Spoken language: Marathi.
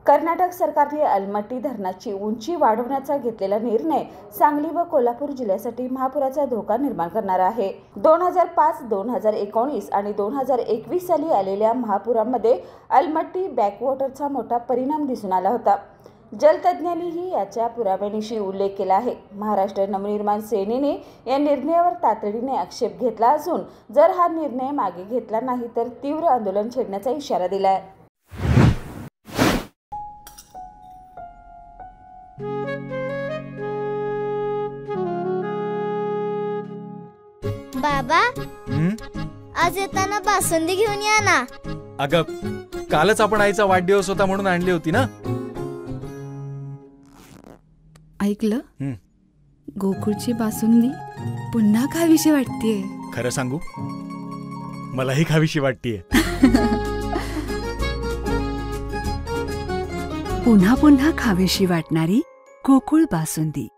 कर्नाटक सरकारने अलमट्टी धरणाची उंची वाढवण्याचा घेतलेला निर्णय सांगली व कोल्हापूर जिल्ह्यासाठी महापुराचा धोका निर्माण करणारा आहे। 2005, 2019 आणि 2021 साली आलेल्या महापुरामध्ये अलमट्टी बॅकवॉटरचा मोठा परिणाम दिसून आला होता। जलतज्ञांनीही याच्या पुराव्यानिशी उल्लेख केला आहे। महाराष्ट्र नवनिर्माण सेनेने या निर्णयावर तातडीने आक्षेप घेतला असून जर हा निर्णय मागे घेतला नाही तर तीव्र आंदोलन छेडण्याचा इशारा दिला आहे। बाबा, आज येताना बासुंदी घेऊन या ना। अगं, कालच आपण आईचा वाढदिवस होता म्हणून आणली होती ना। ऐकलं, गोकुळची बासुंदी पुन्हा खावीशी वाटतेय। खरं सांगू, मलाही खावीशी वाटतेय। पुन्हा पुन्हा खावीशी वाटणारी गोकुळ बासुंदी।